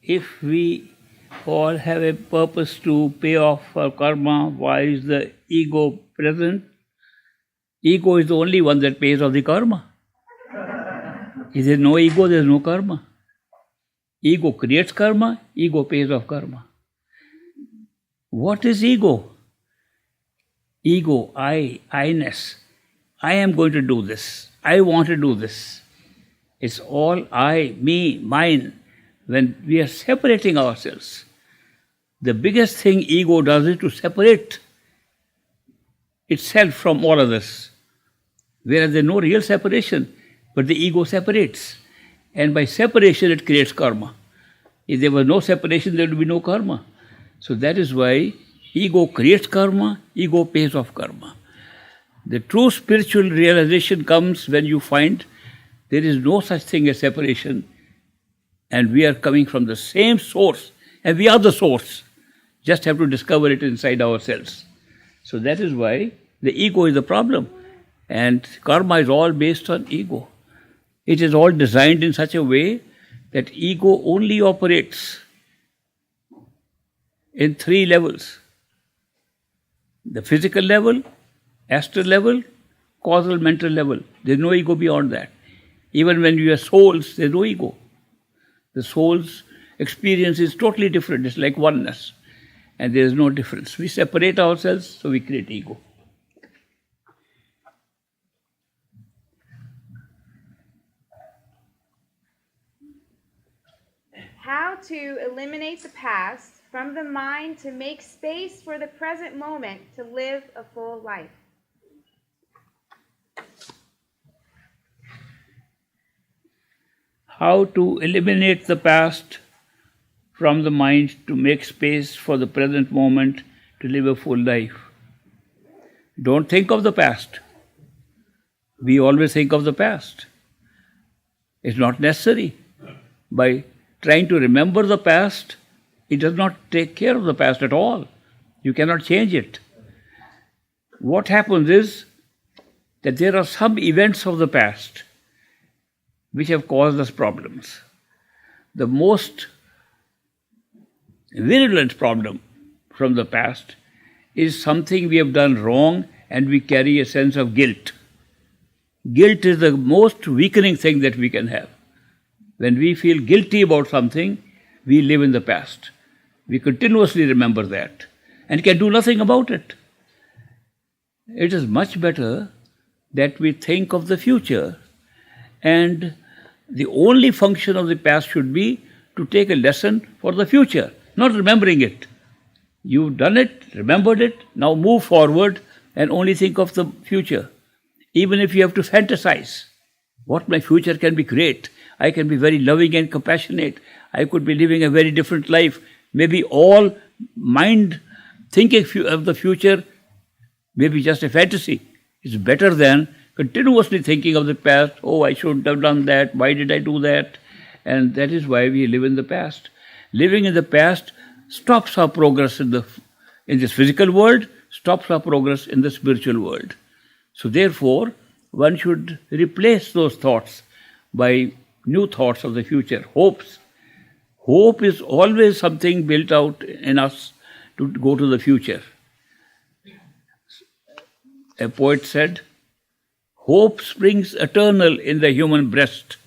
if we all have a purpose to pay off our karma, why is the ego present? Ego is the only one that pays off the karma. If there is no ego, there is no karma. Ego creates karma, ego pays off karma. What is ego? Ego, I-ness. I am going to do this. I want to do this. It's all I, me, mine. When we are separating ourselves, the biggest thing ego does is to separate itself from all others. Whereas there is no real separation, but the ego separates. And by separation it creates karma. If there was no separation, there would be no karma. So that is why ego creates karma, ego pays off karma. The true spiritual realization comes when you find there is no such thing as separation, and we are coming from the same source, and we are the source. Just have to discover it inside ourselves. So that is why the ego is the problem, and karma is all based on ego. It is all designed in such a way that ego only operates in 3 levels: the physical level, astral level, causal mental level. There is no ego beyond that. Even when we are souls, there is no ego. The soul's experience is totally different. It's like oneness. And there is no difference. We separate ourselves, so we create ego. How to eliminate the past from the mind to make space for the present moment to live a full life. How to eliminate the past from the mind to make space for the present moment to live a full life. Don't think of the past. We always think of the past. It's not necessary. By trying to remember the past, it does not take care of the past at all. You cannot change it. What happens is that there are some events of the past which have caused us problems. The most virulent problem from the past is something we have done wrong and we carry a sense of guilt. Guilt is the most weakening thing that we can have. When we feel guilty about something, we live in the past. We continuously remember that and can do nothing about it. It is much better that we think of the future, and the only function of the past should be to take a lesson for the future, not remembering it. You've done it, remembered it, now move forward and only think of the future. Even if you have to fantasize, what my future can be great. I can be very loving and compassionate. I could be living a very different life. Maybe all mind thinking of the future may be just a fantasy. It's better than continuously thinking of the past. Oh, I should have done that. Why did I do that? And that is why we live in the past. Living in the past stops our progress in this physical world, stops our progress in the spiritual world. So therefore, one should replace those thoughts by new thoughts of the future, hopes. Hope is always something built out in us to go to the future. A poet said, "Hope springs eternal in the human breast.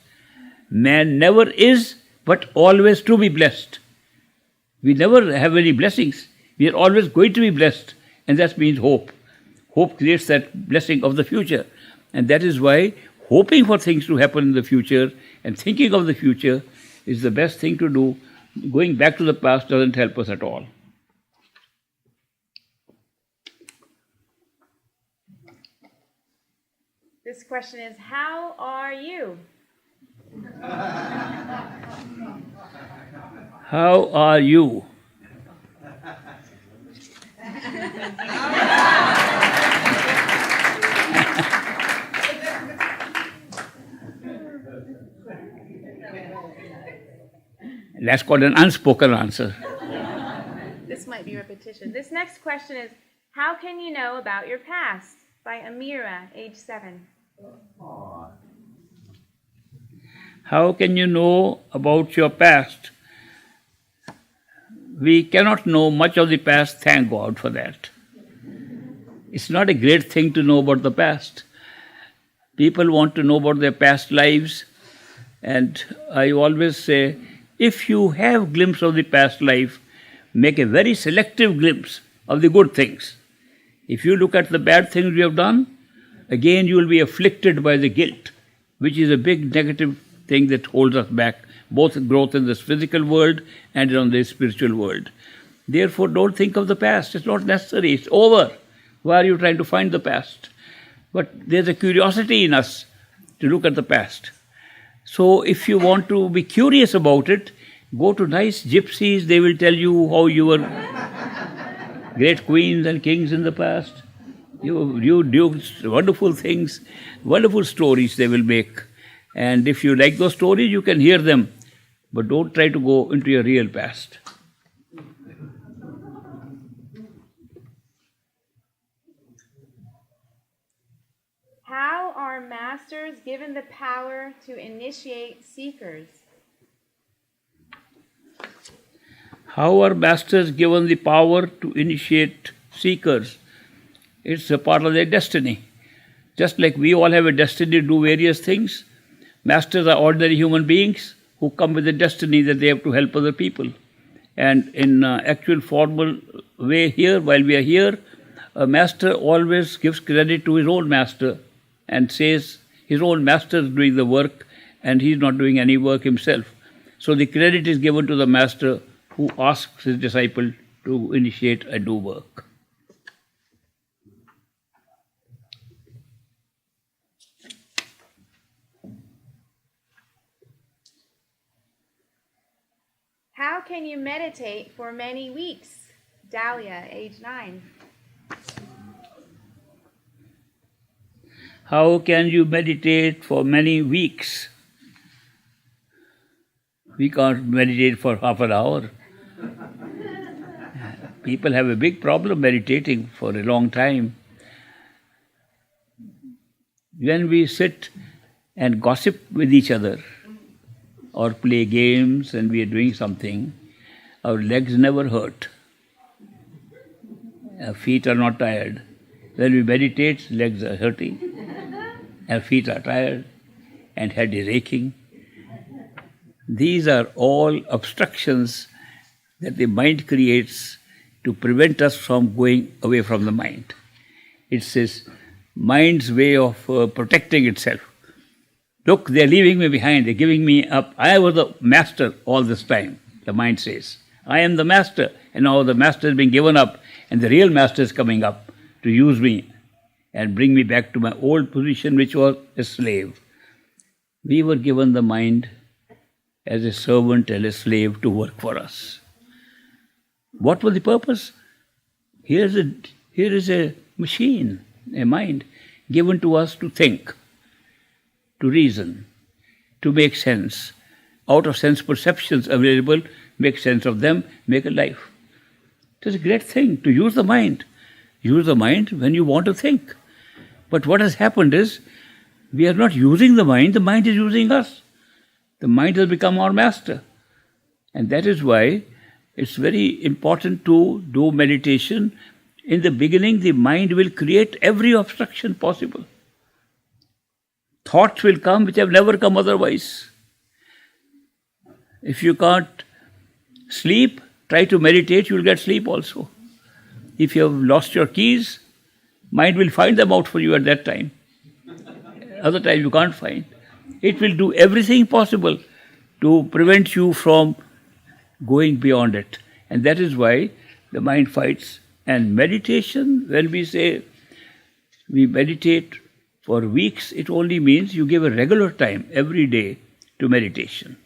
Man never is, but always to be blessed." We never have any blessings. We are always going to be blessed, and that means hope. Hope creates that blessing of the future. And that is why hoping for things to happen in the future and thinking of the future is the best thing to do. Going back to the past doesn't help us at all. This question is, how are you? How are you? That's called an unspoken answer. This might be repetition. This next question is, how can you know about your past? By Amira, age 7. How can you know about your past? we cannot know much of the past, thank God for that. It's not a great thing to know about the past. People want to know about their past lives, and I always say, if you have a glimpse of the past life, make a very selective glimpse of the good things. If you look at the bad things we have done, again you will be afflicted by the guilt, which is a big negative thing that holds us back, both growth in this physical world and in the spiritual world. Therefore, don't think of the past. It's not necessary. It's over. Why are you trying to find the past? But there's a curiosity in us to look at the past. So if you want to be curious about it, go to nice gypsies. They will tell you how you were great queens and kings in the past. You do wonderful things, wonderful stories they will make. And if you like those stories, you can hear them. But don't try to go into your real past. How are masters given the power to initiate seekers? How are masters given the power to initiate seekers? It's a part of their destiny. Just like we all have a destiny to do various things, masters are ordinary human beings who come with a destiny that they have to help other people. And in actual formal way here, while we are here, a master always gives credit to his own master and says his own master is doing the work and he is not doing any work himself. So the credit is given to the master who asks his disciple to initiate and do work. How can you meditate for many weeks? Dahlia, age 9. How can you meditate for many weeks? We can't meditate for half an hour. People have a big problem meditating for a long time. When we sit and gossip with each other or play games and we are doing something, our legs never hurt. Our feet are not tired. When we meditate, legs are hurting. Our feet are tired and head is aching. These are all obstructions that the mind creates to prevent us from going away from the mind. It's this mind's way of protecting itself. Look, they're leaving me behind, they're giving me up. I was the master all this time, the mind says. I am the master, and now the master has been given up, and the real master is coming up to use me and bring me back to my old position, which was a slave. We were given the mind as a servant and a slave to work for us. What was the purpose? Here is a machine, a mind, given to us to think, to reason, to make sense. Out of sense perceptions available, make sense of them, make a life. It is a great thing to use the mind. Use the mind when you want to think. But what has happened is, we are not using the mind is using us. The mind has become our master. And that is why it's very important to do meditation. In the beginning, the mind will create every obstruction possible. Thoughts will come which have never come otherwise. If you can't sleep, try to meditate, you will get sleep also. If you have lost your keys, mind will find them out for you at that time. Other times you can't find. It will do everything possible to prevent you from going beyond it. And that is why the mind fights. And meditation, when we say we meditate for weeks, it only means you give a regular time every day to meditation.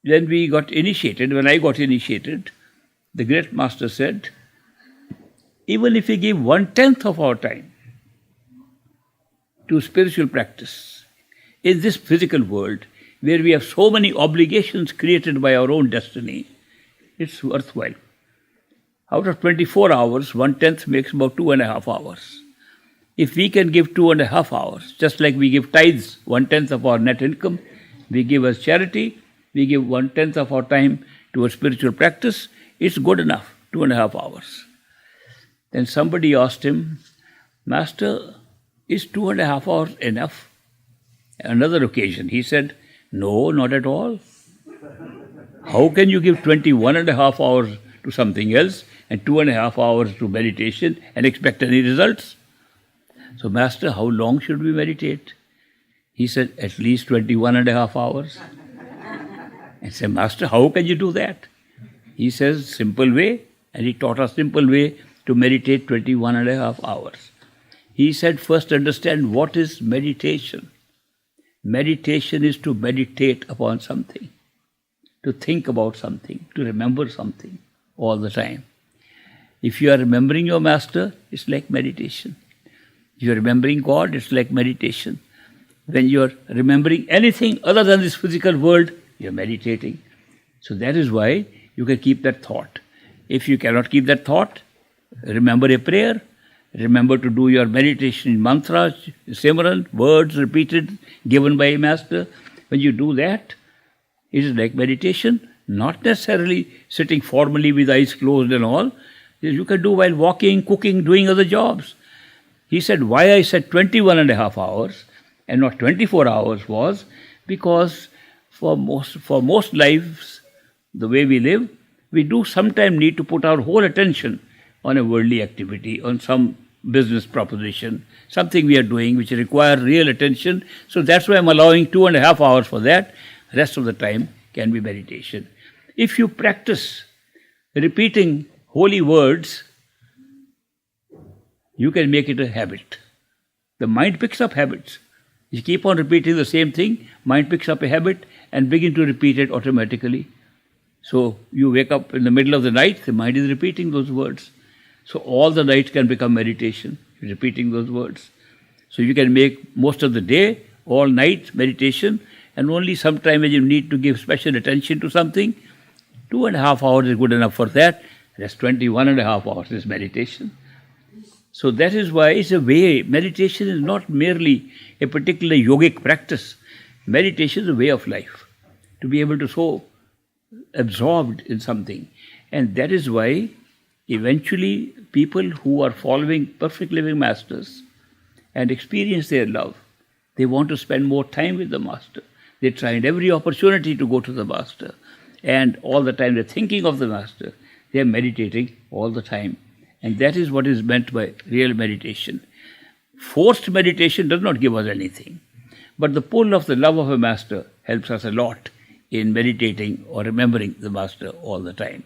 When I got initiated, the great master said, even if we give 1/10 of our time to spiritual practice in this physical world, where we have so many obligations created by our own destiny, it's worthwhile. Out of 24 hours, 1/10 makes about 2.5 hours. If we can give 2.5 hours, just like we give tithes, 1/10 of our net income, we give as charity, we give 1/10 of our time to a spiritual practice, it's good enough, 2.5 hours. Then somebody asked him, Master, is 2.5 hours enough? Another occasion, he said, no, not at all. How can you give 21.5 hours to something else and 2.5 hours to meditation and expect any results? So, Master, how long should we meditate? He said, at least 21.5 hours. I said, Master, how can you do that? He says, simple way, and he taught us simple way to meditate 21.5 hours. He said, first understand what is meditation. Meditation is to meditate upon something, to think about something, to remember something all the time. If you are remembering your Master, it's like meditation. If you are remembering God, it's like meditation. When you are remembering anything other than this physical world, you are meditating. So that is why you can keep that thought. If you cannot keep that thought, remember a prayer. Remember to do your meditation in mantras, simran, words repeated, given by a Master. When you do that, it is like meditation, not necessarily sitting formally with eyes closed and all. You can do while walking, cooking, doing other jobs. He said, why I said 21.5 hours and not 24 hours was because for most lives, the way we live, we do sometimes need to put our whole attention on a worldly activity, on some business proposition, something we are doing which requires real attention. So that's why I'm allowing 2.5 hours for that. Rest of the time can be meditation. If you practice repeating holy words, you can make it a habit. The mind picks up habits. You keep on repeating the same thing, mind picks up a habit and begin to repeat it automatically. So you wake up in the middle of the night, the mind is repeating those words. So all the night can become meditation, repeating those words. So you can make most of the day, all night meditation, and only sometime when you need to give special attention to something, 2.5 hours is good enough for that. That's 21.5 hours is meditation. So that is why it's a way. Meditation is not merely a particular yogic practice. Meditation is a way of life. To be able to so absorbed in something. And that is why eventually people who are following perfect living masters and experience their love, they want to spend more time with the Master. They tried every opportunity to go to the Master. And all the time they're thinking of the Master. They're meditating all the time. And that is what is meant by real meditation. Forced meditation does not give us anything. But the pull of the love of a Master helps us a lot in meditating or remembering the Master all the time.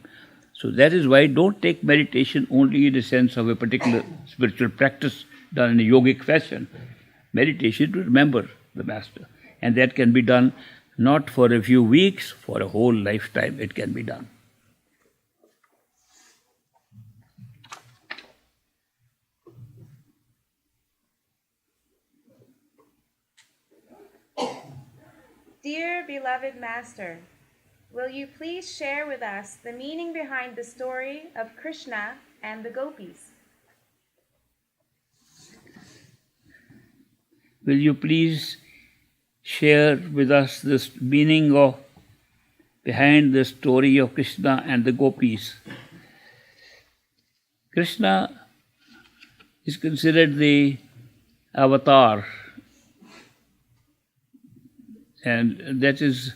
So that is why don't take meditation only in the sense of a particular spiritual practice done in a yogic fashion. Meditation to remember the Master. And that can be done not for a few weeks, for a whole lifetime it can be done. Dear beloved Master, will you please share with us the meaning behind the story of Krishna and the gopis? Will you please share with us this meaning of behind the story of Krishna and the gopis? Krishna is considered the avatar, and that is,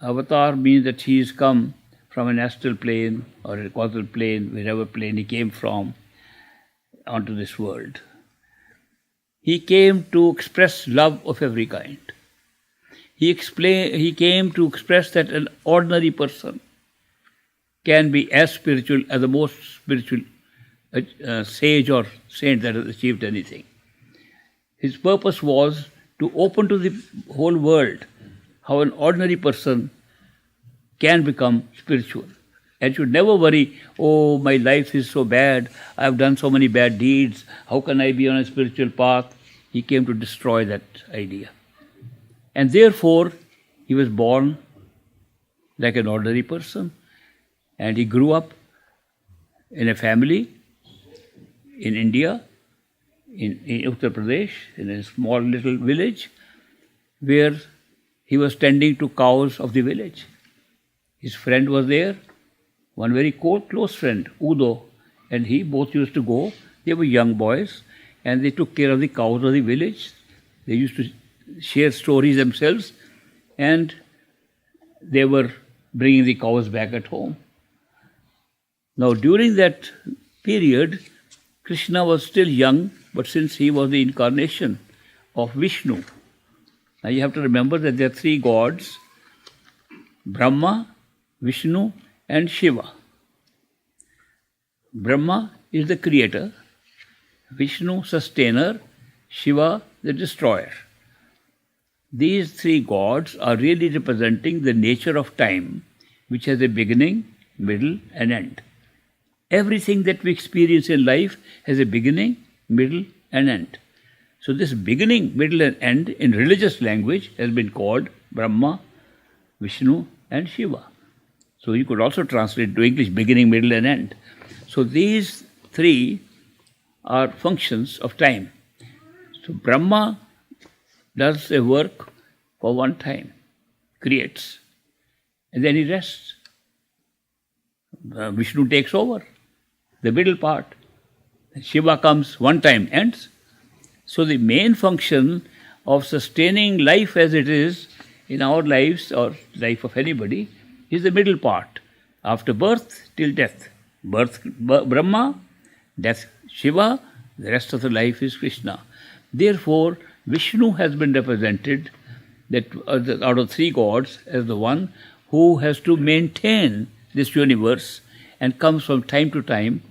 avatar means that he is come from an astral plane or a causal plane, wherever plane he came from, onto this world. He came to express love of every kind. He came to express that an ordinary person can be as spiritual as the most spiritual sage or saint that has achieved anything. His purpose was to open to the whole world how an ordinary person can become spiritual. And should never worry, oh, my life is so bad, I have done so many bad deeds, how can I be on a spiritual path? He came to destroy that idea. And therefore, he was born like an ordinary person, and he grew up in a family in India, in Uttar Pradesh, in a small little village, where he was tending to cows of the village. His friend was there, one very close friend, Udo, and he both used to go. They were young boys, and they took care of the cows of the village. They used to share stories themselves, and they were bringing the cows back at home. Now, during that period, Krishna was still young, but since he was the incarnation of Vishnu, now you have to remember that there are three gods: Brahma, Vishnu, and Shiva. Brahma is the creator, Vishnu sustainer, Shiva the destroyer. These three gods are really representing the nature of time, which has a beginning, middle, and end. Everything that we experience in life has a beginning, middle, and end. So this beginning, middle, and end in religious language has been called Brahma, Vishnu, and Shiva. So you could also translate to English beginning, middle, and end. So these three are functions of time. So Brahma does a work for one time, creates, and then he rests. Vishnu takes over the middle part. Shiva comes one time, ends. So the main function of sustaining life as it is in our lives or life of anybody is the middle part, after birth till death. Birth Brahma, death Shiva, the rest of the life is Krishna. Therefore, Vishnu has been represented that out of three gods as the one who has to maintain this universe and comes from time to time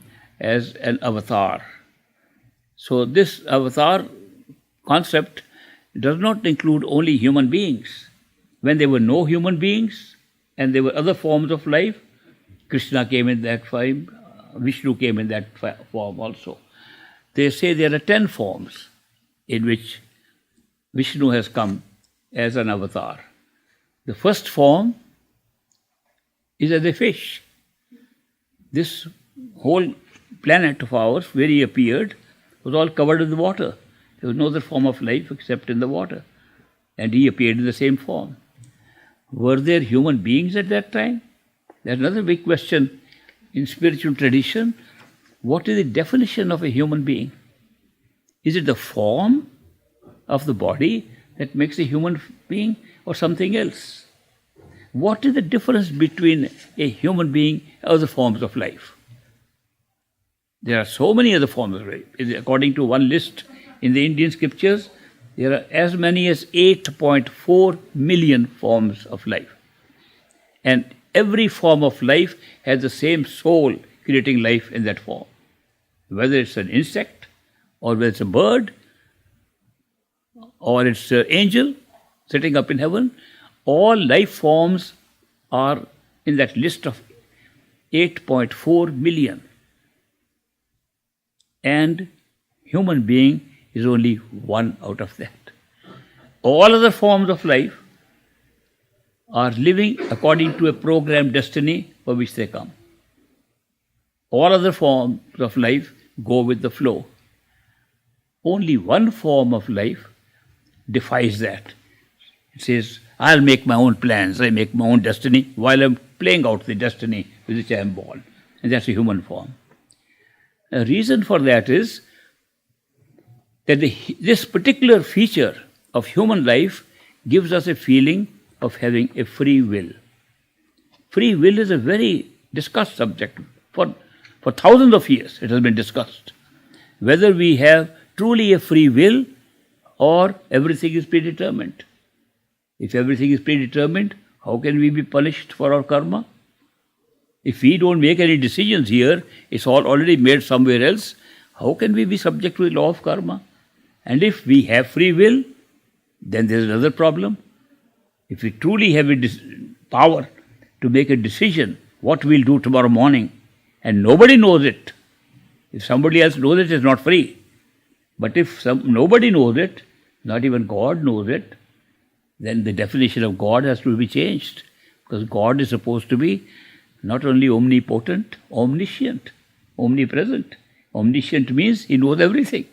as an avatar. So this avatar concept does not include only human beings. When there were no human beings and there were other forms of life, Krishna came in that form, Vishnu came in that form also. They say there are 10 forms in which Vishnu has come as an avatar. The first form is as a fish. This whole planet of ours, where he appeared, was all covered with water. There was no other form of life except in the water. And he appeared in the same form. Were there human beings at that time? That's another big question in spiritual tradition. What is the definition of a human being? Is it the form of the body that makes a human being or something else? What is the difference between a human being and other forms of life? There are so many other forms of life. According to one list in the Indian scriptures, there are as many as 8.4 million forms of life. And every form of life has the same soul creating life in that form. Whether it's an insect, or whether it's a bird, or it's an angel sitting up in heaven, all life forms are in that list of 8.4 million. And human being is only one out of that. All other forms of life are living according to a programmed destiny for which they come. All other forms of life go with the flow. Only one form of life defies that. It says, I'll make my own plans, I make my own destiny while I'm playing out the destiny with which I am born. And that's a human form. A reason for that is that this particular feature of human life gives us a feeling of having a free will. Free will is a very discussed subject. For thousands of years it has been discussed. Whether we have truly a free will or everything is predetermined. If everything is predetermined, how can we be punished for our karma? If we don't make any decisions here, it's all already made somewhere else, how can we be subject to the law of karma? And if we have free will, then there's another problem. If we truly have a power to make a decision what we'll do tomorrow morning, and nobody knows it, if somebody else knows it, it's not free. But if nobody knows it, not even God knows it, then the definition of God has to be changed. Because God is supposed to be not only omnipotent, omniscient, omnipresent. Omniscient means he knows everything.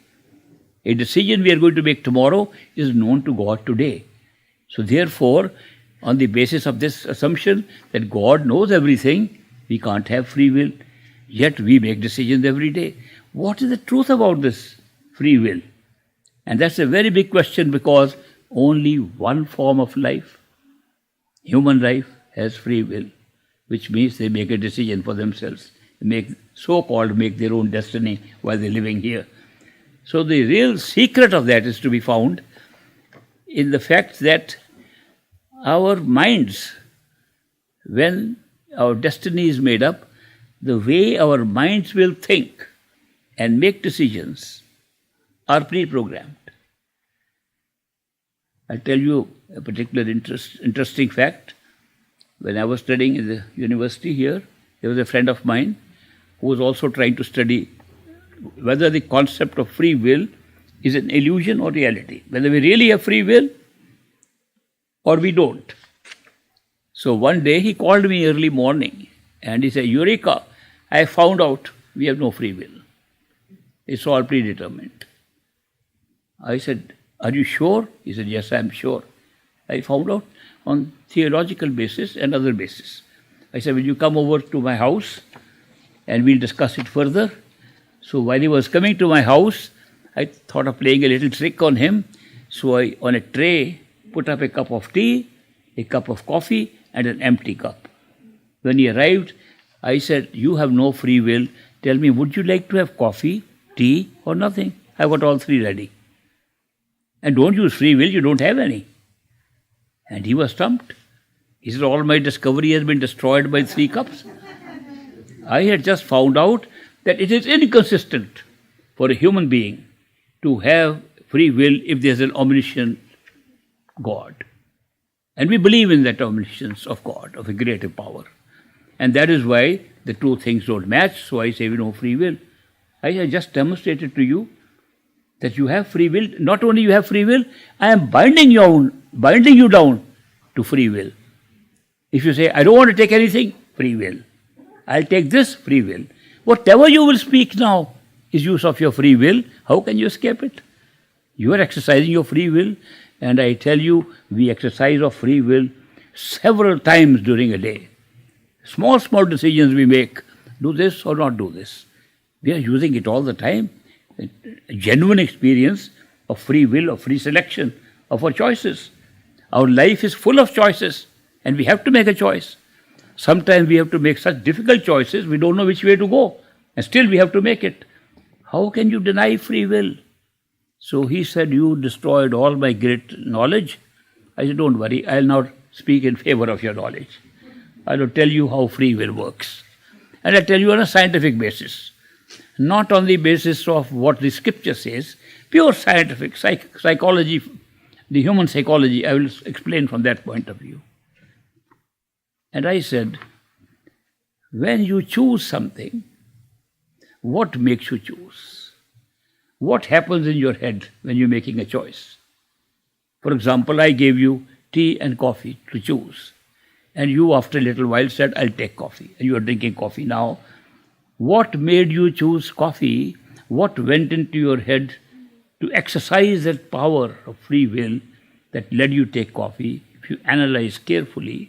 A decision we are going to make tomorrow is known to God today. So therefore, On the basis of this assumption that God knows everything, we can't have free will. Yet we make decisions every day. What is the truth about this free will? And that's a very big question, because only one form of life, human life, has free will, which means they make a decision for themselves, make their own destiny while they're living here. So the real secret of that is to be found in the fact that our minds, when our destiny is made up, the way our minds will think and make decisions are pre-programmed. I'll tell you a particular interesting fact. When I was studying in the university here, there was a friend of mine who was also trying to study whether the concept of free will is an illusion or reality, whether we really have free will or we don't. So one day he called me early morning and he said, "Eureka, I found out we have no free will. It's all predetermined." I said, "Are you sure?" He said, "Yes, I am sure. I found out on theological basis and other basis." I said, "Will you come over to my house and we'll discuss it further?" So while he was coming to my house, I thought of playing a little trick on him. So I, on a tray, put up a cup of tea, a cup of coffee, and an empty cup. When he arrived, I said, "You have no free will. Tell me, would you like to have coffee, tea, or nothing? I got all three ready. And don't use free will, you don't have any." And he was stumped. He said, "All my discovery has been destroyed by 3 cups. I had just found out that it is inconsistent for a human being to have free will if there's an omniscient God. And we believe in that omniscience of God, of a creative power. And that is why the two things don't match, so I say we know free will. I have just demonstrated to you that you have free will. Not only you have free will, I am binding you down to free will. If you say, "I don't want to take anything," free will. "I'll take this," free will. Whatever you will speak now is use of your free will. How can you escape it? You are exercising your free will, and I tell you, we exercise our free will several times during a day. Small decisions we make, do this or not do this. We are using it all the time. A genuine experience of free will, of free selection, of our choices. Our life is full of choices, and we have to make a choice. Sometimes we have to make such difficult choices, we don't know which way to go, and still we have to make it. How can you deny free will? So he said, "You destroyed all my great knowledge." I said, "Don't worry, I'll now speak in favor of your knowledge. I'll tell you how free will works. And I'll tell you on a scientific basis, not on the basis of what the scripture says, pure scientific, psychology, the human psychology. I will explain from that point of view." And I said, when you choose something, what makes you choose? What happens in your head when you're making a choice? For example, I gave you tea and coffee to choose. And you, after a little while, said, "I'll take coffee." And you are drinking coffee now. What made you choose coffee? What went into your head to exercise that power of free will that led you take coffee? If you analyze carefully,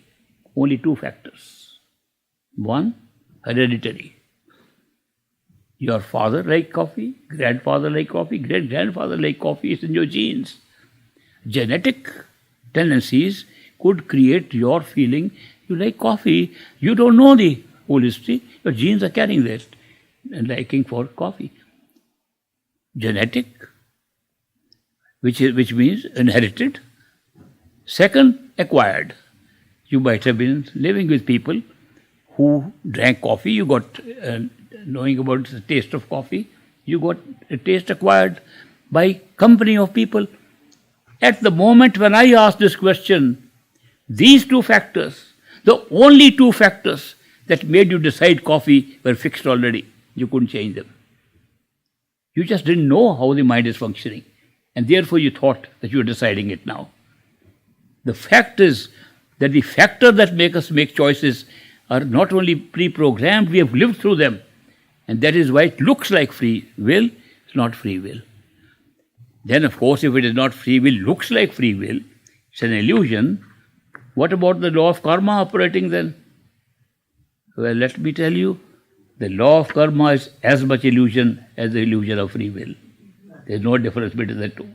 only 2 factors. One, hereditary. Your father liked coffee, grandfather liked coffee, great-grandfather liked coffee. It's in your genes. Genetic tendencies could create your feeling you like coffee. You don't know the whole history. Your genes are carrying that and liking for coffee. Genetic, which means inherited. Second, acquired. You might have been living with people who drank coffee. You got knowing about the taste of coffee. You got a taste acquired by company of people. At the moment when I asked this question, these 2 factors, the only 2 factors that made you decide coffee, were fixed already. You couldn't change them. You just didn't know how the mind is functioning, and therefore you thought that you were deciding it now. The fact is that the factors that make us make choices are not only pre-programmed, we have lived through them. And that is why it looks like free will, it's not free will. Then, of course, if it is not free will, looks like free will, it's an illusion, What about the law of karma operating then? Well, let me tell you, the law of karma is as much illusion as the illusion of free will. There is no difference between the two.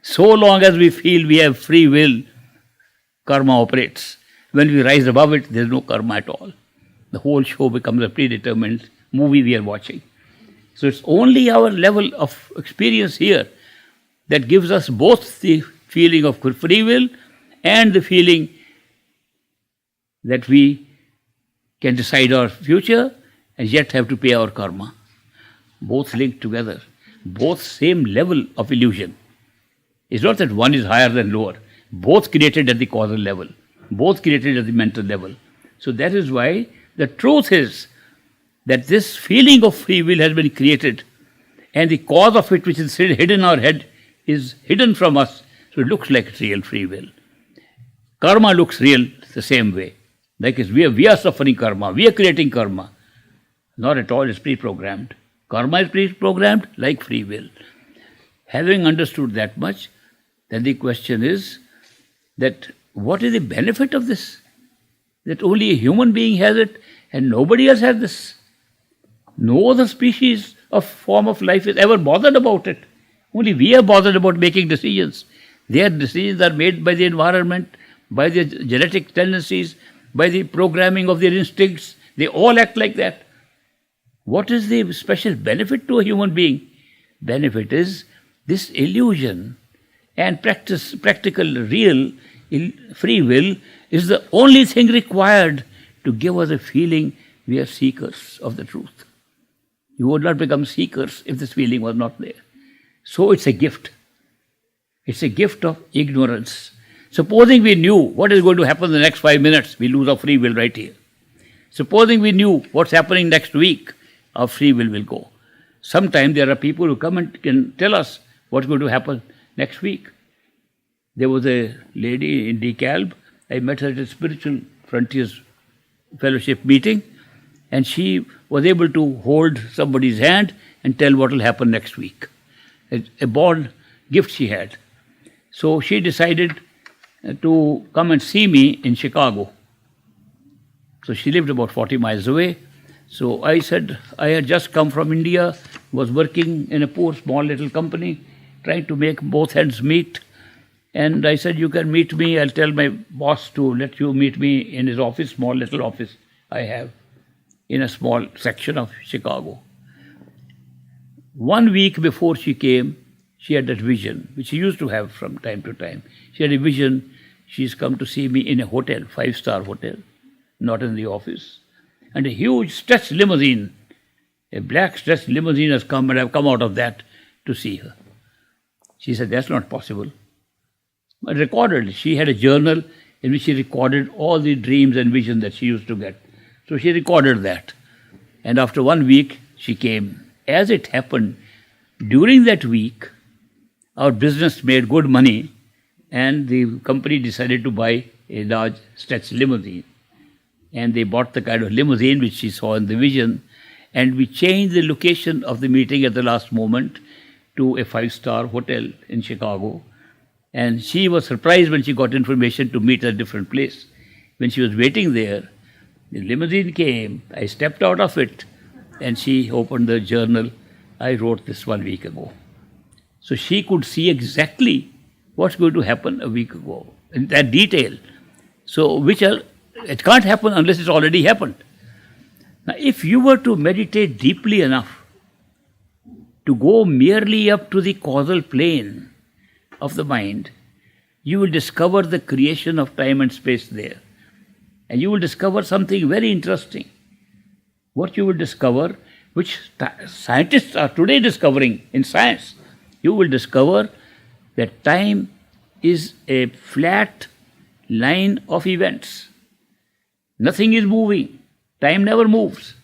So long as we feel we have free will, karma operates. When we rise above it, there is no karma at all. The whole show becomes a predetermined movie we are watching. So it's only our level of experience here that gives us both the feeling of free will and the feeling that we can decide our future and yet have to pay our karma. Both linked together, both same level of illusion. It's not that one is higher than lower. Both created at the causal level, both created at the mental level. So that is why the truth is that this feeling of free will has been created, and the cause of it, which is hidden in our head, is hidden from us. So it looks like real free will. Karma looks real the same way. Like we are suffering karma, we are creating karma. Not at all, it's pre-programmed. Karma is pre-programmed like free will. Having understood that much, then the question is that what is the benefit of this? That only a human being has it and nobody else has this. No other species of form of life is ever bothered about it. Only we are bothered about making decisions. Their decisions are made by the environment, by their genetic tendencies, by the programming of their instincts. They all act like that. What is the special benefit to a human being? Benefit is this illusion and practical, real free will is the only thing required to give us a feeling we are seekers of the truth. You would not become seekers if this feeling was not there. So it's a gift. It's a gift of ignorance. Supposing we knew what is going to happen in the next 5 minutes, we lose our free will right here. Supposing we knew what's happening next week, our free will go. Sometimes there are people who come and can tell us what's going to happen next week. There was a lady in DeKalb. I met her at a Spiritual Frontiers Fellowship meeting, and she was able to hold somebody's hand and tell what will happen next week. A born gift she had. So she decided to come and see me in Chicago. So she lived about 40 miles away. So I said, I had just come from India, was working in a poor, small little company, trying to make both ends meet. And I said, you can meet me. I'll tell my boss to let you meet me in his office, small little office I have in a small section of Chicago. 1 week before she came, she had that vision, which she used to have from time to time. She had a vision. She's come to see me in a hotel, 5-star hotel, not in the office. And a huge stretch limousine, a black stretch limousine has come, and I've come out of that to see her. She said, that's not possible. I recorded. She had a journal in which she recorded all the dreams and visions that she used to get. So she recorded that. And after 1 week, she came. As it happened, during that week, our business made good money, and the company decided to buy a large stretch limousine. And they bought the kind of limousine which she saw in the vision, and we changed the location of the meeting at the last moment to a 5-star hotel in Chicago. And she was surprised when she got information to meet at a different place. When she was waiting there, the limousine came, I stepped out of it, and she opened the journal. I wrote this 1 week ago. So she could see exactly what's going to happen a week ago, in that detail. So it can't happen unless it's already happened. Now, if you were to meditate deeply enough to go merely up to the causal plane of the mind, you will discover the creation of time and space there. And you will discover something very interesting. What you will discover, which scientists are today discovering in science, you will discover that time is a flat line of events. Nothing is moving. Time never moves.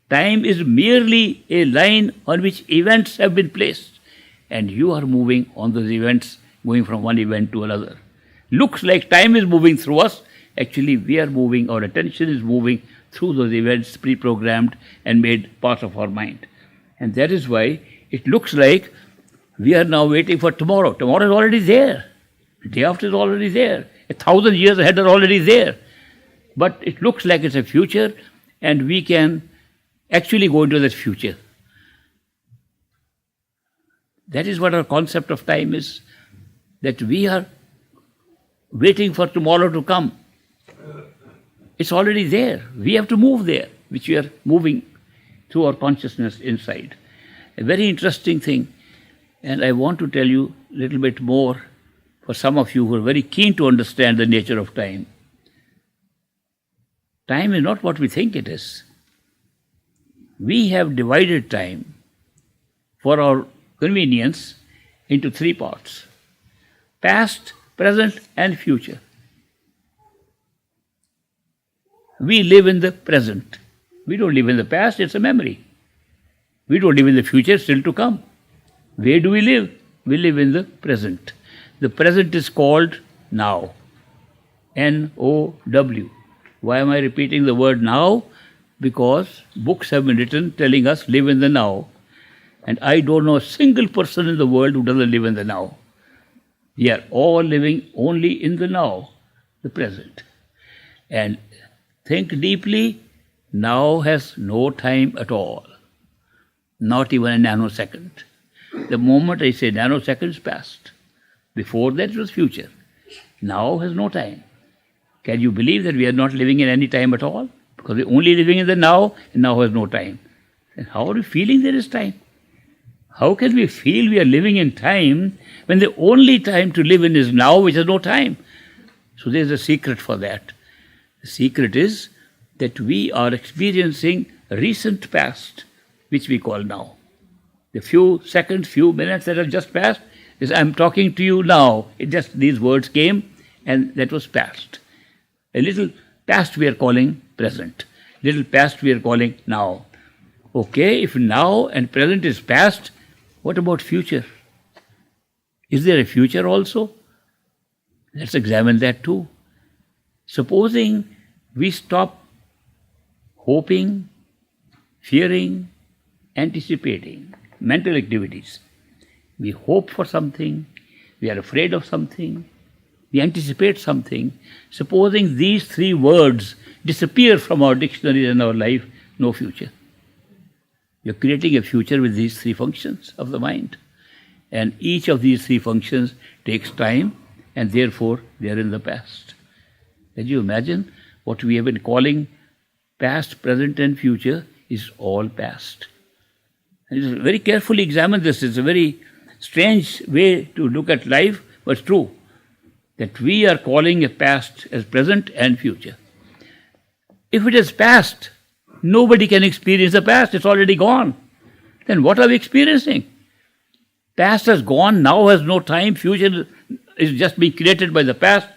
Time is merely a line on which events have been placed, and you are moving on those events, going from one event to another. Looks like time is moving through us. Actually, we are moving, our attention is moving through those events pre-programmed and made part of our mind. And that is why it looks like we are now waiting for tomorrow. Tomorrow is already there. The day after is already there. 1,000 years ahead are already there. But it looks like it's a future, and we can actually go into that future. That is what our concept of time is, that we are waiting for tomorrow to come. It's already there. We have to move there, which we are moving through our consciousness inside. A very interesting thing, and I want to tell you a little bit more for some of you who are very keen to understand the nature of time. Time is not what we think it is. We have divided time for our convenience into three parts: past, present, and future. We live in the present. We don't live in the past, it's a memory. We don't live in the future, still to come. Where do we live? We live in the present. The present is called now. N-O-W. Why am I repeating the word now? Because books have been written telling us live in the now. And I don't know a single person in the world who doesn't live in the now. We are all living only in the now, the present. And think deeply, now has no time at all. Not even a nanosecond. The moment I say nanoseconds past. Before that it was future. Now has no time. Can you believe that we are not living in any time at all? Because we're only living in the now, and now has no time. And how are we feeling there is time? How can we feel we are living in time when the only time to live in is now, which has no time? So there's a secret for that. The secret is that we are experiencing recent past, which we call now. The few seconds, few minutes that have just passed, is I'm talking to you now. It just these words came, and that was past. A little past we are calling present. Little past we are calling now. Okay, if now and present is past, what about future? Is there a future also? Let's examine that too. Supposing we stop hoping, fearing, anticipating, mental activities. We hope for something, we are afraid of something, we anticipate something. Supposing these three words disappear from our dictionary and our life, no future. You're creating a future with these three functions of the mind. And each of these three functions takes time, and therefore they are in the past. Can you imagine what we have been calling past, present, and future is all past? And just very carefully examine this. It's a very strange way to look at life, but it's true that we are calling a past as present and future. If it is past, nobody can experience the past. It's already gone. Then what are we experiencing? Past has gone, now has no time, future is just being created by the past.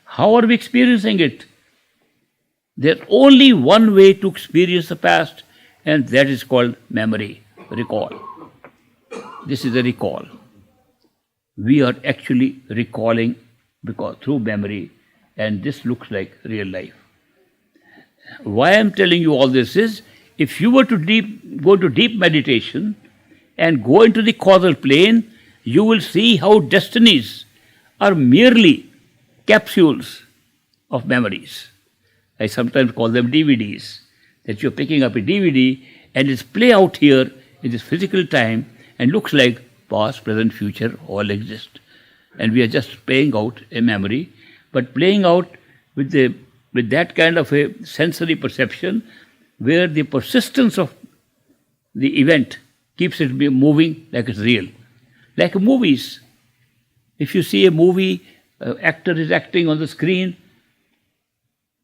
How are we experiencing it? There's only one way to experience the past, and that is called memory, recall. This is a recall. We are actually recalling because through memory, and this looks like real life. Why I'm telling you all this is, if you were to go to deep meditation and go into the causal plane, you will see how destinies are merely capsules of memories. I sometimes call them DVDs, that you're picking up a DVD and it's play out here in this physical time and looks like past, present, future all exist. And we are just playing out a memory, but playing out with that kind of a sensory perception where the persistence of the event keeps it moving like it's real. Like movies. If you see a movie, actor is acting on the screen,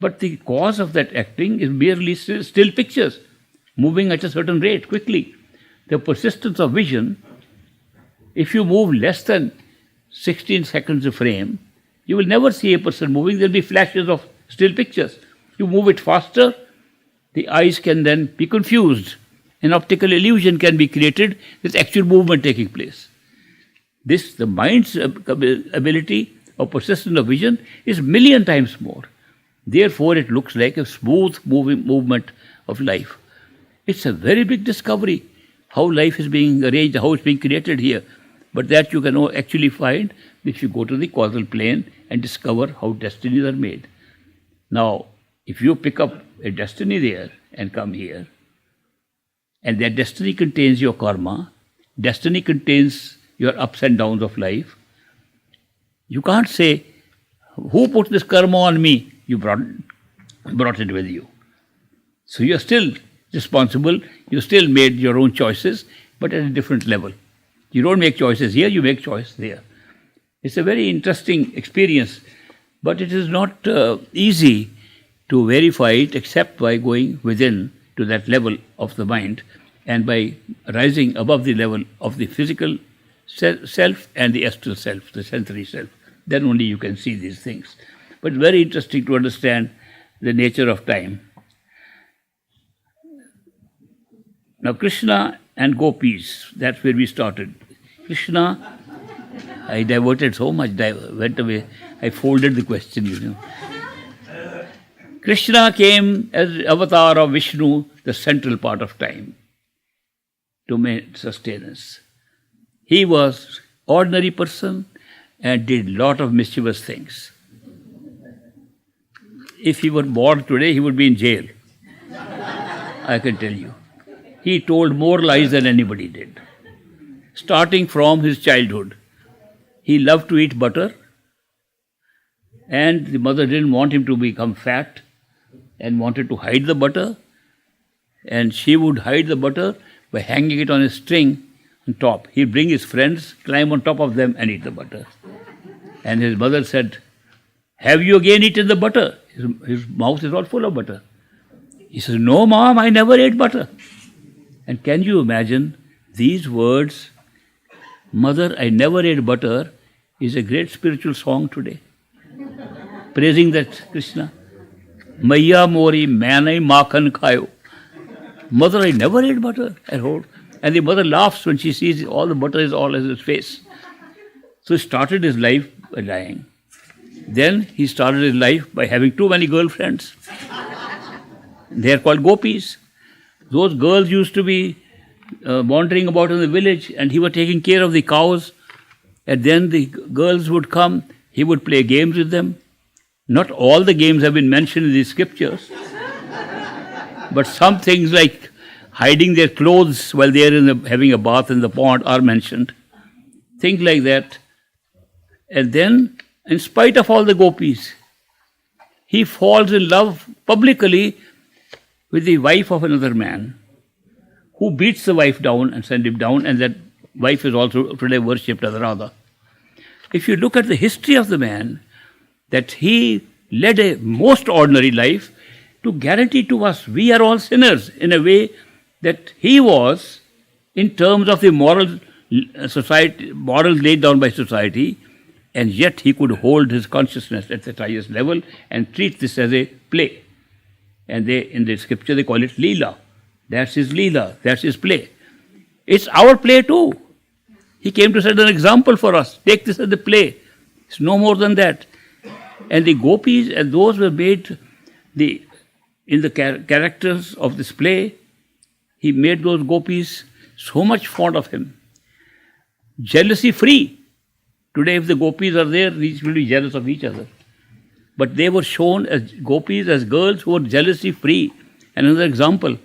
but the cause of that acting is merely still pictures, moving at a certain rate, quickly. The persistence of vision, if you move less than 16 seconds a frame, you will never see a person moving. There will be flashes of still pictures. You move it faster, the eyes can then be confused. An optical illusion can be created with actual movement taking place. This, the mind's ability of persistence of vision is a million times more. Therefore, it looks like a smooth moving movement of life. It's a very big discovery, how life is being arranged, how it's being created here. But that you can actually find if you go to the causal plane and discover how destinies are made. Now, if you pick up a destiny there and come here, and that destiny contains your karma, destiny contains your ups and downs of life, you can't say, who put this karma on me? You brought it with you. So you're still responsible, you still made your own choices, but at a different level. You don't make choices here, you make choices there. It's a very interesting experience, but it is not easy to verify it except by going within to that level of the mind and by rising above the level of the physical self and the astral self, the sensory self. Then only you can see these things. But very interesting to understand the nature of time. Now Krishna and gopis, that's where we started. Krishna, I diverted so much, went away. I folded the question, Krishna came as avatar of Vishnu, the central part of time, to sustain us. He was ordinary person and did lot of mischievous things. If he were born today, he would be in jail. I can tell you. He told more lies than anybody did. Starting from his childhood. He loved to eat butter, and the mother didn't want him to become fat and wanted to hide the butter, and she would hide the butter by hanging it on a string on top. He'd bring his friends, climb on top of them and eat the butter. And his mother said, have you again eaten the butter? His mouth is all full of butter. He says, no mom, I never ate butter. And can you imagine these words, Mother, I never ate butter, is a great spiritual song today. Praising that Krishna. Maya mori manai makhan khayo. Mother, I never ate butter at home. And the mother laughs when she sees all the butter is all in his face. So he started his life by lying. Then he started his life by having too many girlfriends. They are called gopis. Those girls used to be wandering about in the village, and he was taking care of the cows. And then the girls would come, he would play games with them. Not all the games have been mentioned in the scriptures, but some things like hiding their clothes while they are having a bath in the pond are mentioned. Things like that. And then, in spite of all the gopis, he falls in love publicly with the wife of another man, who beats the wife down and sends him down, and that wife is also today worshipped as Radha. If you look at the history of the man, that he led a most ordinary life to guarantee to us we are all sinners in a way that he was, in terms of the morals laid down by society, and yet he could hold his consciousness at the highest level and treat this as a play. And in the scripture they call it Leela. That's his Leela, that's his play. It's our play too. He came to set an example for us. Take this as a play. It's no more than that. And the gopis and those were made in the characters of this play, he made those gopis so much fond of him. Jealousy free. Today if the gopis are there, these will be jealous of each other. But they were shown as gopis, as girls who were jealousy free. Another example.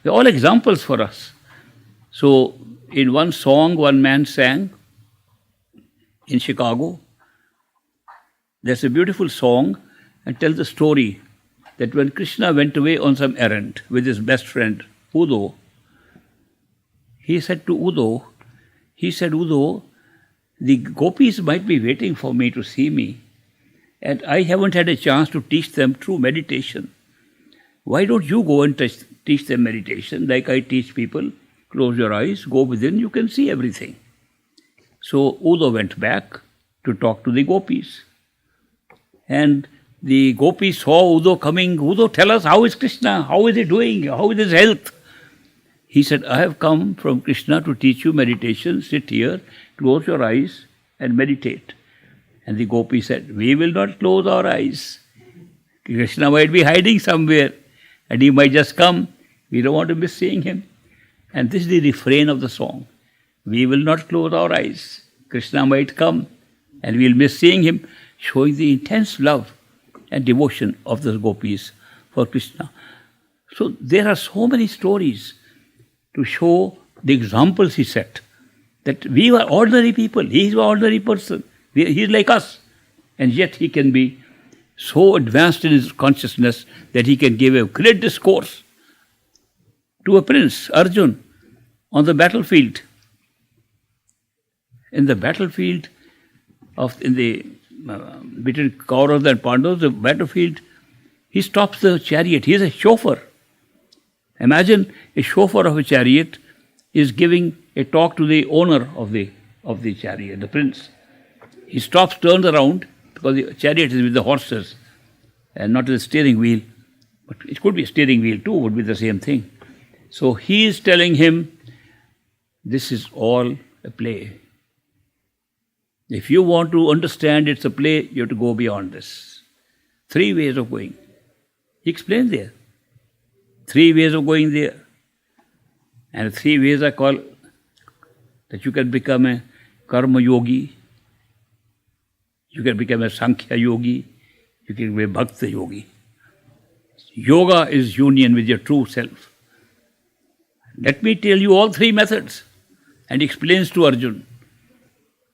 They're all examples for us. So in one song one man sang in Chicago, there's a beautiful song and tells the story that when Krishna went away on some errand with his best friend, Udo, he said to Udo, Udo, the gopis might be waiting for me to see me, and I haven't had a chance to teach them true meditation. Why don't you go and teach them meditation like I teach people? Close your eyes, go within, you can see everything. So Udo went back to talk to the gopis. And the gopis saw Udo coming. Udo, tell us, how is Krishna? How is he doing? How is his health? He said, I have come from Krishna to teach you meditation. Sit here, close your eyes and meditate. And the gopi said, we will not close our eyes. Krishna might be hiding somewhere and he might just come. We don't want to miss seeing him. And this is the refrain of the song. We will not close our eyes. Krishna might come and we'll miss seeing him. showing the intense love and devotion of the gopis for Krishna. So there are so many stories to show the examples he set. That we were ordinary people, he is an ordinary person, he is like us. And yet he can be so advanced in his consciousness that he can give a great discourse to a prince, Arjun, on the battlefield. In the battlefield between Kauravas and Pandavas, the battlefield, he stops the chariot. He is a chauffeur. Imagine a chauffeur of a chariot is giving a talk to the owner of the chariot, the prince. He stops, turns around, because the chariot is with the horses and not the steering wheel. But it could be a steering wheel too, would be the same thing. So he is telling him, this is all a play. If you want to understand it's a play, you have to go beyond this. 3 ways of going. He explained there. 3 ways of going there. And 3 ways I call that you can become a karma yogi, you can become a sankhya yogi, you can be a bhakti yogi. Yoga is union with your true self. Let me tell you all 3 methods. And he explains to Arjun.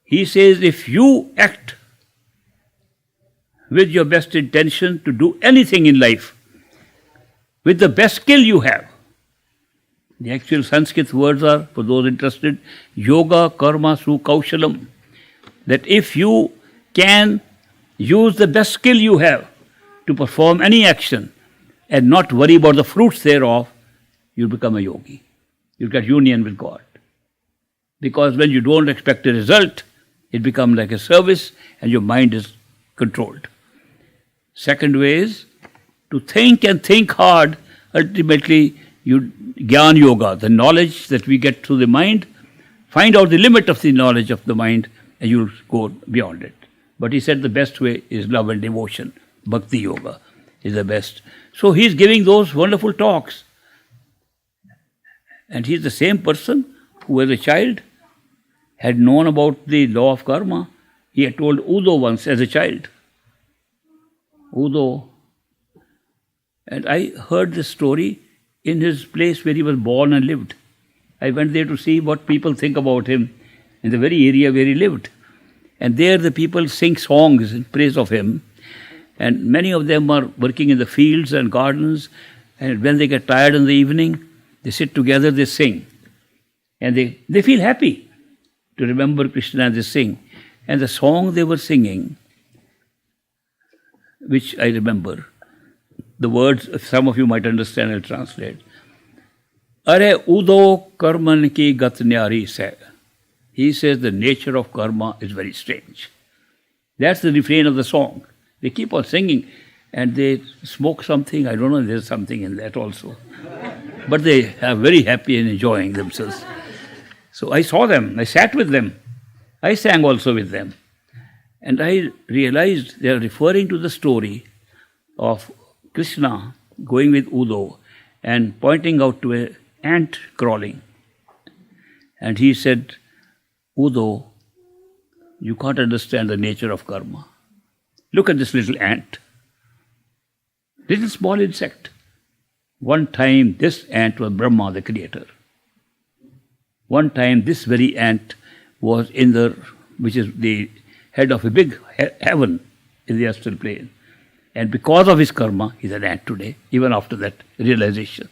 He says, if you act with your best intention to do anything in life, with the best skill you have, the actual Sanskrit words are, for those interested, yoga karma su kaushalam. That if you can use the best skill you have to perform any action and not worry about the fruits thereof, you'll become a yogi. You'll get union with God. Because when you don't expect a result, it becomes like a service and your mind is controlled. Second way is to think and think hard. Ultimately, Jnana Yoga, the knowledge that we get through the mind, find out the limit of the knowledge of the mind and you'll go beyond it. But he said the best way is love and devotion. Bhakti Yoga is the best. So he's giving those wonderful talks. And he's the same person who as a child had known about the law of karma. He had told Udo once as a child. Udo. And I heard this story in his place where he was born and lived. I went there to see what people think about him in the very area where he lived. And there the people sing songs in praise of him. And many of them are working in the fields and gardens. And when they get tired in the evening, they sit together, they sing. And they feel happy to remember Krishna and they sing. And the song they were singing, which I remember, the words, some of you might understand, I'll translate. Are udo karman ki gat nyari se. He says the nature of karma is very strange. That's the refrain of the song. They keep on singing and they smoke something. I don't know, there's something in that also. But they are very happy and enjoying themselves. So I saw them, I sat with them. I sang also with them. And I realized they are referring to the story of Krishna going with Udo and pointing out to an ant crawling. And he said, Udo, you can't understand the nature of karma. Look at this little ant. Little small insect. One time this ant was Brahma, the creator. One time this very ant was Indra, which is the head of a big heaven in the astral plane. And because of his karma, he's an ant today, even after that realization.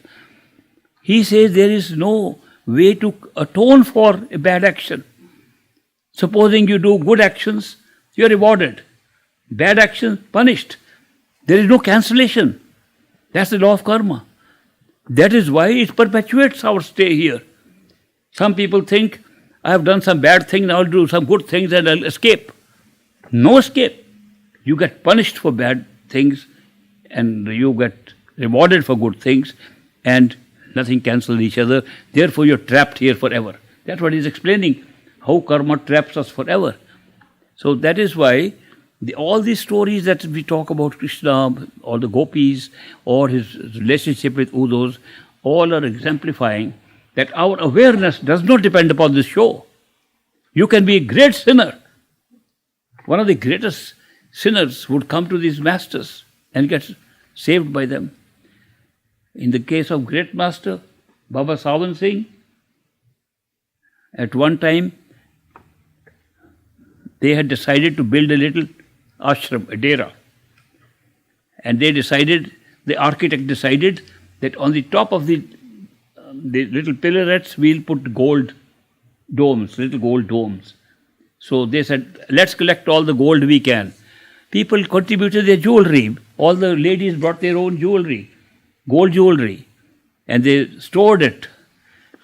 He says there is no way to atone for a bad action. Supposing you do good actions, you are rewarded. Bad actions, punished. There is no cancellation. That's the law of karma. That is why it perpetuates our stay here. Some people think, I have done some bad thing, now I'll do some good things and I'll escape. No escape. You get punished for bad things and you get rewarded for good things and nothing cancels each other. Therefore you're trapped here forever. That's what he's explaining, how karma traps us forever. So that is why all these stories that we talk about Krishna, or the gopis, or his relationship with Udos, all are exemplifying that our awareness does not depend upon this show. You can be a great sinner. One of the greatest sinners would come to these masters and get saved by them. In the case of great master Baba Sawan Singh, at one time they had decided to build a little ashram, a dera. And the architect decided that on the top of the little pillarets we'll put gold domes, little gold domes. So they said, let's collect all the gold we can. People contributed their jewelry. All the ladies brought their own jewelry, gold jewelry, and they stored it.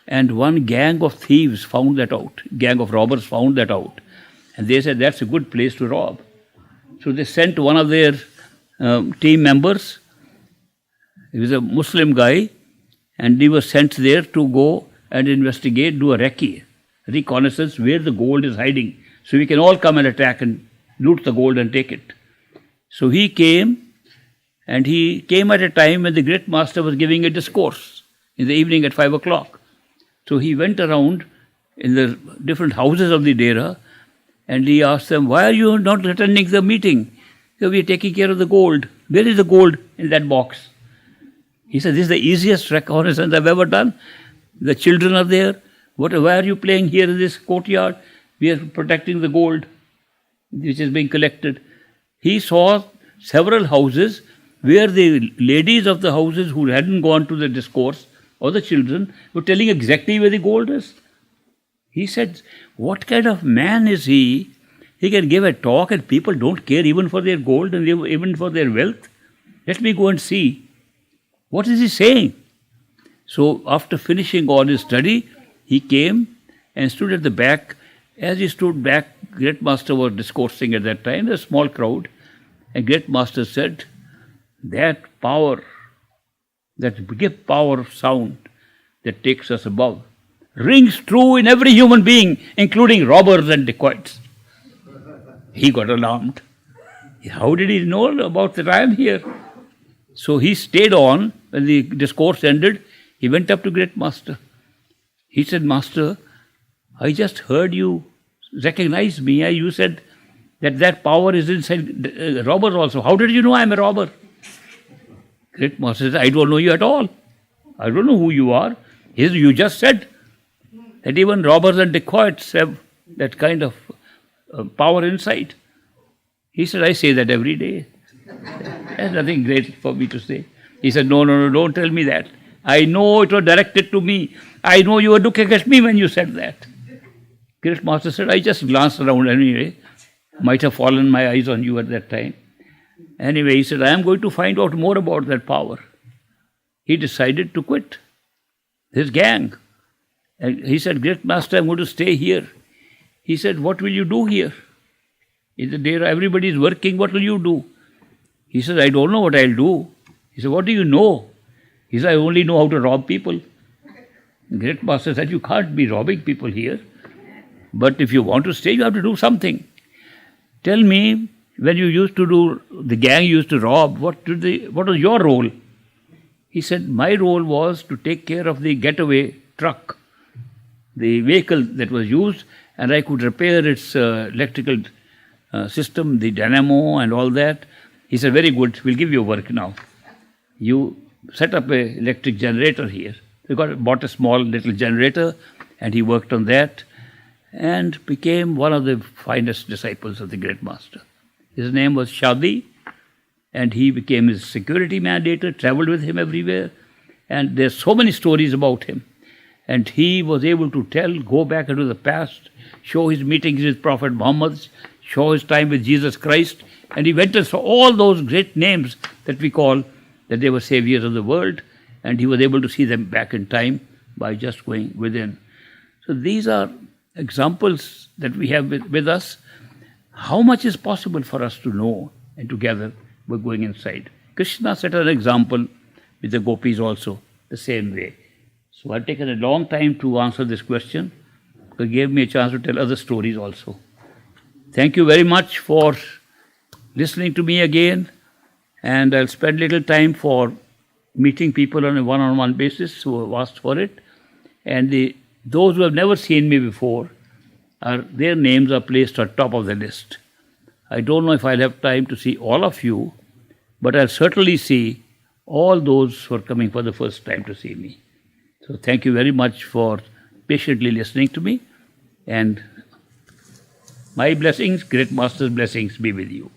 And one gang of thieves found that out, gang of robbers found that out. And they said, that's a good place to rob. So they sent one of their team members. He was a Muslim guy, and he was sent there to go and investigate, do a recce, reconnaissance where the gold is hiding, so we can all come and attack and loot the gold and take it. So he came, and he came at a time when the great master was giving a discourse in the evening at 5 o'clock. So he went around in the different houses of the dera, and he asked them, why are you not attending the meeting? So we are taking care of the gold. Where is the gold in that box? He said, this is the easiest reconnaissance I've ever done. The children are there. Why are you playing here in this courtyard? We are protecting the gold which is being collected. He saw several houses where the ladies of the houses who hadn't gone to the discourse, or the children, were telling exactly where the gold is. He said, what kind of man is he? He can give a talk and people don't care even for their gold and even for their wealth. Let me go and see. What is he saying? So after finishing all his study, he came and stood at the back. As he stood back, Great Master was discoursing at that time, a small crowd. And Great Master said, that power, that big power of sound that takes us above, rings true in every human being, including robbers and dacoits. He got alarmed. How did he know about that I am here? So he stayed on. When the discourse ended, he went up to Great Master. He said, Master, I just heard you recognize me. You said that power is inside robbers also. How did you know I am a robber? Great Master said, I don't know you at all. I don't know who you are. You just said that even robbers and dacoits have that kind of power inside. He said, I say that every day. There's nothing great for me to say. He said, no, don't tell me that. I know it was directed to me. I know you were looking at me when you said that. Great Master said, I just glanced around anyway. Might have fallen my eyes on you at that time. Anyway, he said, I am going to find out more about that power. He decided to quit his gang. And he said, Great Master, I'm going to stay here. He said, what will you do here? In the dera, everybody is working. What will you do? He said, I don't know what I'll do. He said, what do you know? He said, I only know how to rob people. Great Master said, you can't be robbing people here. But if you want to stay, you have to do something. Tell me, when you used to do, the gang used to rob, what was your role? He said, my role was to take care of the getaway truck, the vehicle that was used, and I could repair its electrical system, the dynamo and all that. He said, very good, we'll give you work now. You set up an electric generator here. He bought a small little generator, and he worked on that and became one of the finest disciples of the Great Master. His name was Shadi, and he became his security man later, traveled with him everywhere, and there's so many stories about him. And he was able to go back into the past, show his meetings with Prophet Muhammad, show his time with Jesus Christ, and he went and saw all those great names that we call that they were saviors of the world, and he was able to see them back in time by just going within. So these are examples that we have with us. How much is possible for us to know, and together we're going inside. Krishna set an example with the gopis also, the same way. So I've taken a long time to answer this question. It gave me a chance to tell other stories also. Thank you very much for listening to me again, and I'll spend little time for meeting people on a one-on-one basis who have asked for it. And those who have never seen me before, their names are placed on top of the list. I don't know if I'll have time to see all of you, but I'll certainly see all those who are coming for the first time to see me. So thank you very much for patiently listening to me, and my blessings, Great Master's blessings be with you.